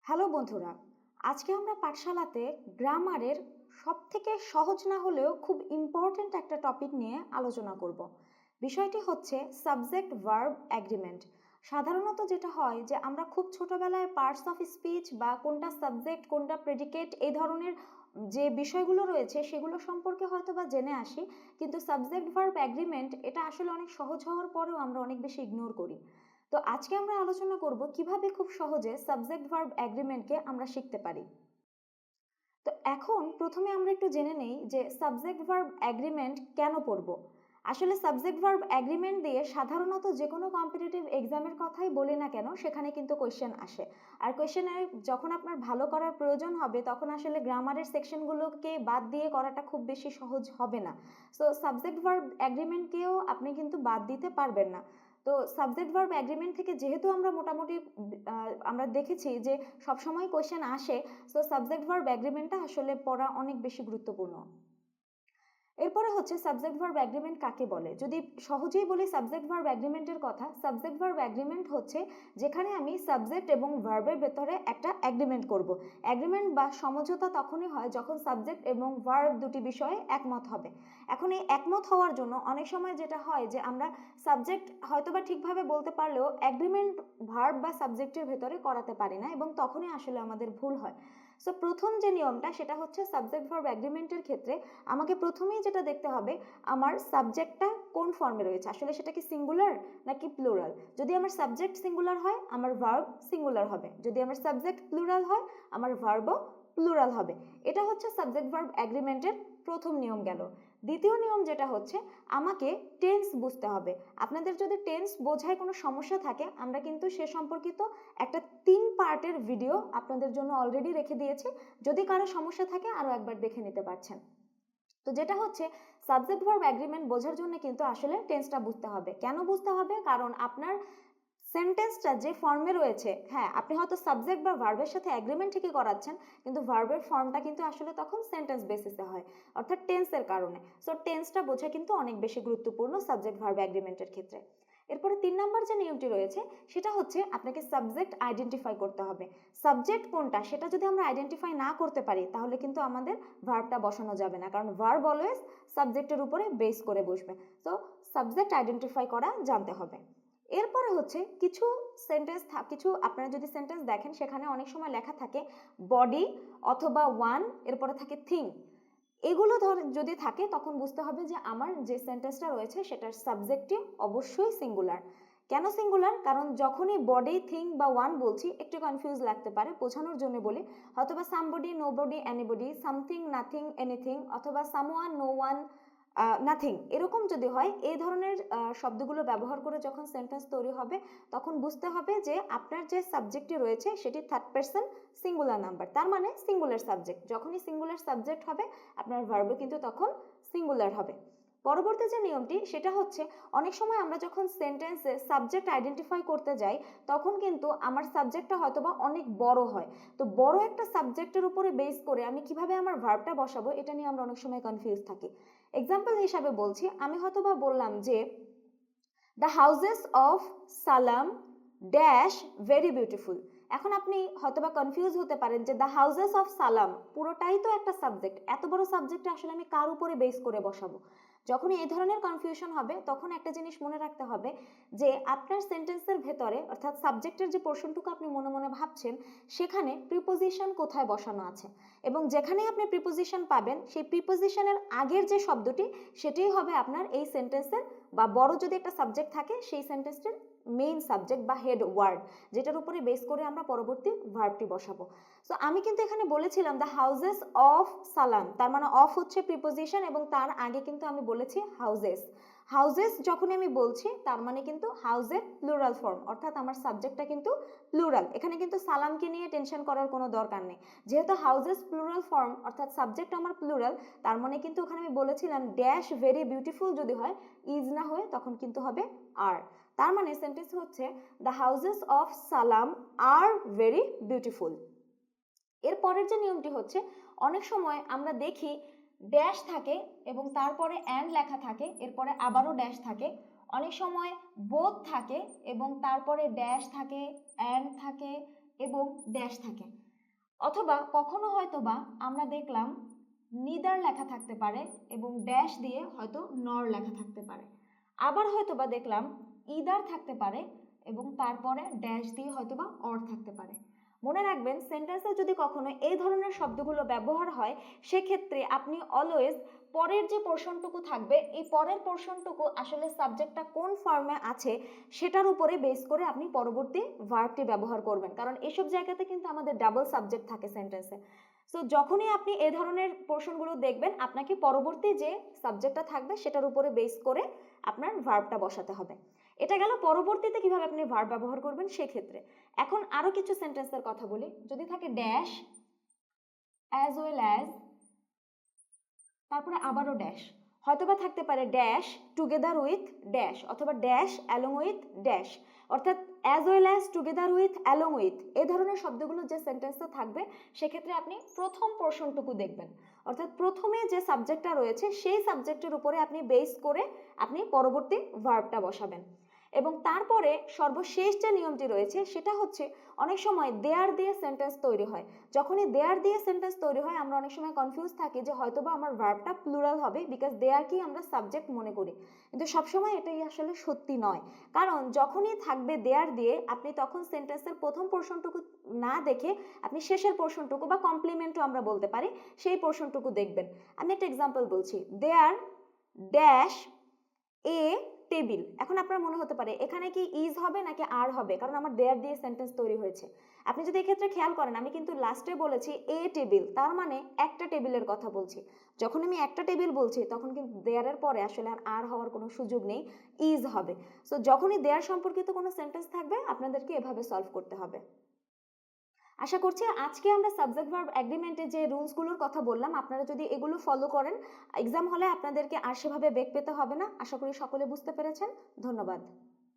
Hello বন্ধুরা, আজকে আমরা পাঠশালাতে গ্রামারের সবথেকে সহজ না হলেও খুব ইম্পর্ট্যান্ট একটা টপিক নিয়ে আলোচনা করব। বিষয়টি হচ্ছে সাবজেক্ট ভার্ব অ্যাগ্রিমেন্ট। সাধারণত যেটা হয় যে আমরা খুব ছোটবেলায় পার্টস অফ স্পিচ বা কোনটা সাবজেক্ট কোনটা প্রেডিকেট এই ধরনের যে বিষয়গুলো রয়েছে সেগুলো সম্পর্কে হয়তো বা জেনে আসি, কিন্তু সাবজেক্ট ভার্ব অ্যাগ্রিমেন্ট এটা আসলে অনেক সহজ হওয়ার পরেও আমরা অনেক বেশি ইগনোর করি। তো আজকে আমরা আলোচনা করব কিভাবে খুব সহজে সাবজেক্ট ভার্ব অ্যাগ্রিমেন্টকে আমরা শিখতে পারি। তো এখন প্রথমে আমরা একটু জেনে নেই যে সাবজেক্ট ভার্ব অ্যাগ্রিমেন্ট কেন পড়ব। আসলে সাবজেক্ট ভার্ব অ্যাগ্রিমেন্ট দিয়ে সাধারণত যে কোনো কম্পিটিটিভ এক্সামের কথাই বলি না কেন সেখানে কিন্তু কোয়েশ্চেন আসে। আর কোয়েশ্চেনে যখন আপনার ভালো করার প্রয়োজন হবে তখন আসলে গ্রামারের সেকশনগুলোকে বাদ দিয়ে করাটা খুব বেশি সহজ হবে না। সো সাবজেক্ট ভার্ব অ্যাগ্রিমেন্টকেও আপনি কিন্তু বাদ দিতে পারবেন না। তো সাবজেক্ট ভার্ব অ্যাগ্রিমেন্ট থেকে যেহেতু আমরা মোটামুটি আমরা দেখেছি যে সবসময় কোয়েশ্চেন আসে, সো সাবজেক্ট ভার্ব অ্যাগ্রিমেন্টটা আসলে পড়া অনেক বেশি গুরুত্বপূর্ণ। এরপরে হচ্ছে সাবজেক্ট ভার্ব অ্যাগ্রিমেন্ট কাকে বলে। যদি সহজেই বলি সাবজেক্ট ভার্ব অ্যাগ্রিমেন্টের কথা, সাবজেক্ট ভার্ব অ্যাগ্রিমেন্ট হচ্ছে যেখানে আমি সাবজেক্ট এবং ভার্বের ভেতরে একটা অ্যাগ্রিমেন্ট করব। অ্যাগ্রিমেন্ট বা সমঝোতা তখনই হয় যখন সাবজেক্ট এবং ভার্ব দুটি বিষয়ে একমত হবে। এখন এই একমত হওয়ার জন্য অনেক সময় যেটা হয় যে আমরা সাবজেক্ট হয়তোবা ঠিকভাবে বলতে পারলেও অ্যাগ্রিমেন্ট ভার্ব বা সাবজেক্টের ভেতরে করাতে পারি না, এবং তখনই আসলে আমাদের ভুল হয়। সো প্রথম যে নিয়মটা সেটা হচ্ছে সাবজেক্ট ভার্ব অ্যাগ্রিমেন্টের ক্ষেত্রে আমাকে প্রথমেই যেটা দেখতে হবে আমার সাবজেক্টটা কোন ফর্মে রয়েছে, আসলে সেটা কি সিঙ্গুলার নাকি প্লুরাল। যদি আমার সাবজেক্ট সিঙ্গুলার হয় আমার ভার্ব সিঙ্গুলার হবে, যদি আমার সাবজেক্ট প্লুরাল হয় আমার ভার্বও প্লুরাল হবে। এটা হচ্ছে সাবজেক্ট ভার্ব অ্যাগ্রিমেন্টের প্রথম নিয়ম গেল। দ্বিতীয় নিয়ম যেটা হচ্ছে আমাকে টেন্স বুঝতে হবে। আপনাদের যদি টেন্স বোঝায় কোনো সমস্যা থাকে আমরা কিন্তু সে সম্পর্কিত একটা 3 পার্টের ভিডিও আপনাদের জন্য অলরেডি রেখে দিয়েছি, যদি কারো সমস্যা থাকে আরো একবার দেখে নিতে পারছেন। তো যেটা হচ্ছে সাবজেক্ট ভার্ব অ্যাগ্রিমেন্ট বোঝার জন্য কিন্তু আসলে টেন্সটা বুঝতে হবে। কেন বুঝতে হবে? কারণ আপনার সেন্টেন্সটা যে ফর্মে রয়েছে, হ্যাঁ আপনি হয়তো সাবজেক্ট বা ভার্বের সাথে অ্যাগ্রিমেন্ট ঠিকই করাচ্ছেন, কিন্তু ভার্বের ফর্মটা কিন্তু আসলে তখন সেন্টেন্স বেসিসে হয়, অর্থাৎ টেন্সের কারণে। সো টেন্সটা বোঝা কিন্তু অনেক বেশি গুরুত্বপূর্ণ সাবজেক্ট ভার্ব অ্যাগ্রিমেন্টের ক্ষেত্রে। এরপরে 3 নাম্বার যে নিয়মটি রয়েছে সেটা হচ্ছে আপনাকে সাবজেক্ট আইডেন্টিফাই করতে হবে। সাবজেক্ট কোনটা সেটা যদি আমরা আইডেন্টিফাই না করতে পারি তাহলে কিন্তু আমাদের ভার্বটা বসানো যাবে না, কারণ ভার্ব অলওয়েজ সাবজেক্টের উপরে বেস করে বসবে। তো সাবজেক্ট আইডেন্টিফাই করা জানতে হবে। এরপরে হচ্ছে কিছু কিছু আপনারা যদি সেন্টেন্স দেখেন সেখানে অনেক সময় লেখা থাকে বডি অথবা ওয়ান, এরপরে থাকে থিং। এগুলো যদি থাকে তখন বুঝতে হবে যে আমার যে সেন্টেন্সটা রয়েছে সেটার সাবজেক্টটি অবশ্যই সিঙ্গুলার। কেন সিঙ্গুলার? কারণ যখনই বডি থিং বা ওয়ান বলছি একটু কনফিউজ লাগতে পারে, বোঝানোর জন্য বলি হয়তোবা somebody nobody anybody, something nothing anything, অথবা সামওয়ান নো ওয়ান নাথিং, এরকম যদি হয় এই ধরনের শব্দগুলো ব্যবহার করে যখন সেন্টেন্স তৈরি হবে তখন বুঝতে হবে যে আপনার যে সাবজেক্টটি রয়েছে সেটি থার্ড পারসন সিঙ্গুলার নাম্বার, তার মানে সিঙ্গুলার সাবজেক্ট। যখনই সিঙ্গুলার সাবজেক্ট হবে আপনার ভার্বও কিন্তু তখন সিঙ্গুলার হবে। পরবর্তী যে নিয়মটি সেটা হচ্ছে অনেক সময় আমরা যখন সেন্টেন্সে সাবজেক্ট আইডেন্টিফাই করতে যাই তখন কিন্তু আমার সাবজেক্টটা হয়তোবা অনেক বড় হয়। তো বড় একটা সাবজেক্টের উপরে বেস করে আমি কিভাবে আমার ভার্বটা বসাবো এটা নিয়ে আমরা অনেক সময় কনফিউজ থাকি। এক্সাম্পল হিসাবে বলছি, আমি হয়তোবা বললাম যে দ্য হাউজেস অফ সালাম ড্যাশ ভেরি বিউটিফুল। এখন আপনি হয়তোবা কনফিউজ হতে পারেন যে দ্য হাউজেস অফ সালাম পুরোটাই তো একটা সাবজেক্ট, এত বড় সাবজেক্টে আসলে আমি কার উপরে বেস করে বসাবো। যখনই এই ধরনের কনফিউশন হবে তখন একটা জিনিস মনে রাখতে হবে যে আপনার সেন্টেন্সের ভেতরে অর্থাৎ সাবজেক্টের যে পোর্শনটুকু আপনি মনে মনে ভাবছেন সেখানে প্রিপোজিশন কোথায় বসানো আছে, এবং যেখানে আপনি প্রিপোজিশন পাবেন সেই প্রিপোজিশনের আগের যে শব্দটি সেটাই হবে আপনার এই সেন্টেন্সের, বা বড় যদি একটা সাবজেক্ট থাকে সেই সেন্টেন্সটির মেইন সাবজেক্ট বা হেড ওয়ার্ড, যেটার উপরে বেস করে আমরা পরবর্তী ভার্বটি বসাবো। সো আমি কিন্তু এখানে বলেছিলাম দ্য হাউজেস অফ সালাম, তার মানে অফ হচ্ছে প্রিপোজিশন এবং তার আগে কিন্তু আমি বলেছি হাউজেস। হাউজেস যখন আমি বলছি তার মানে কিন্তু হাউজের প্লুরাল ফর্ম, অর্থাৎ আমার সাবজেক্টটা কিন্তু প্লুরাল। এখানে কিন্তু সালামকে নিয়ে টেনশন করার কোনো দরকার নেই, যেহেতু হাউজেস প্লুরাল ফর্ম অর্থাৎ সাবজেক্ট আমার প্লুরাল, তার মানে কিন্তু ওখানে আমি বলেছিলাম ড্যাশ ভেরি বিউটিফুল যদি হয়, ইজ না হয়ে তখন কিন্তু হবে আর। তার মানে সেন্টেন্স হচ্ছে দ্য হাউজেস অফ সালাম আর ভেরি বিউটিফুল। এর পরের যে নিয়মটি হচ্ছে অনেক সময় আমরা দেখি ড্যাশ থাকে এবং তারপরে অ্যান্ড লেখা থাকে, এরপরে আবারও ড্যাশ থাকে। অনেক সময় বোথ থাকে এবং তারপরে ড্যাশ থাকে, অ্যান্ড থাকে, এবং ড্যাশ থাকে, অথবা কখনো হয়তোবা আমরা দেখলাম নিদার লেখা থাকতে পারে এবং ড্যাশ দিয়ে হয়তো নর লেখা থাকতে পারে। আবার হয়তোবা দেখলাম ইদার থাকতে পারে এবং তারপরে ড্যাশ দিয়ে হয়তোবা অর থাকতে পারে। মনে রাখবেন, সেন্টেন্সে যদি কখনো এই ধরনের শব্দগুলো ব্যবহার হয়, সেক্ষেত্রে আপনি অলওয়েজ পরের যে পোর্শনটুকু থাকবে, এই পরের পোর্শনটুকু আসলে সাবজেক্টটা কোন ফর্মে আছে সেটার উপরে বেস করে আপনি পরবর্তী ভার্বটি ব্যবহার করবেন, কারণ এসব জায়গাতে কিন্তু আমাদের ডাবল সাবজেক্ট থাকে সেন্টেন্সে। সো যখনই আপনি এই ধরনের পোর্শনগুলো দেখবেন, আপনাকে পরবর্তী যে সাবজেক্টটা থাকবে সেটার উপরে বেস করে আপনার ভার্বটা বসাতে হবে। এটা গেল পরবর্তীতে কিভাবে আপনি ভার্ব ব্যবহার করবেন সেক্ষেত্রে। এখন আরো কিছু সেন্টেন্সের কথা বলি। যদি থাকে ড্যাশ, অ্যাজ ওয়েল অ্যাজ, তারপরে আবারও ড্যাশ, হয়তোবা থাকতে পারে ড্যাশ টুগেদার উইথ ড্যাশ, অথবা ড্যাশ অ্যালং উইথ ড্যাশ, অর্থাৎ as well as, together with, along with, এই ধরনের শব্দগুলো যে সেন্টেন্সে থাকবে সেক্ষেত্রে আপনি প্রথম পোর্শনটুকু দেখবেন, অর্থাৎ প্রথমে যে সাবজেক্টটা রয়েছে সেই সাবজেক্টের উপরে আপনি বেস করে আপনি পরবর্তী ভার্বটা বসাবেন। এবং তারপরে সর্বশেষ যে নিয়মটি রয়েছে সেটা হচ্ছে, অনেক সময় দেয়ার দিয়ে সেন্টেন্স তৈরি হয়। যখনই দেয়ার দিয়ে সেন্টেন্স তৈরি হয়, আমরা অনেক সময় কনফিউজ থাকি যে হয়তোবা আমার ভার্বটা প্লুরাল হবে, বিকজ দেয়ার কি আমরা সাবজেক্ট মনে করি, কিন্তু সবসময় এটাই আসলে সত্যি নয়। কারণ যখনই থাকবে দেয়ার দিয়ে, আপনি তখন সেন্টেন্সের প্রথম পোর্শনটুকু না দেখে আপনি শেষের পোর্শনটুকু বা কমপ্লিমেন্টও আমরা বলতে পারি, সেই পোর্শনটুকু দেখবেন। আমি একটা এক্সাম্পল বলছি, দেয়ার ড্যাশ এ টেবিল। এখন আপনার মনে হতে পারে এখানে কি ইজ হবে নাকি আর হবে, কারণ আমার দেয়ার দিয়ে সেন্টেন্স তৈরি হয়েছে। আপনি যদি এক্ষেত্রে খেয়াল করেন, আমি কিন্তু লাস্টে বলেছি এ টেবিল, তার মানে একটা টেবিলের কথা বলছি। যখন আমি একটা টেবিল বলছি তখন কিন্তু দেয়ারের পরে আসলে আর হওয়ার কোনো সুযোগ নেই, ইজ হবে। সো যখনই দেয়ার সম্পর্কিত কোনো সেন্টেন্স থাকবে, আপনাদেরকে এভাবে সলভ করতে হবে। আশা করছি আজকে আমরা সাবজেক্ট ভার্ব এগ্রিমেন্টে যে রুলসগুলোর কথা বললাম, আপনারা যদি এগুলো ফলো করেন, এক্সাম হলে আপনাদেরকে আর সেভাবে বেগ পেতে হবে না। আশা করি সকলে বুঝতে পেরেছেন। ধন্যবাদ।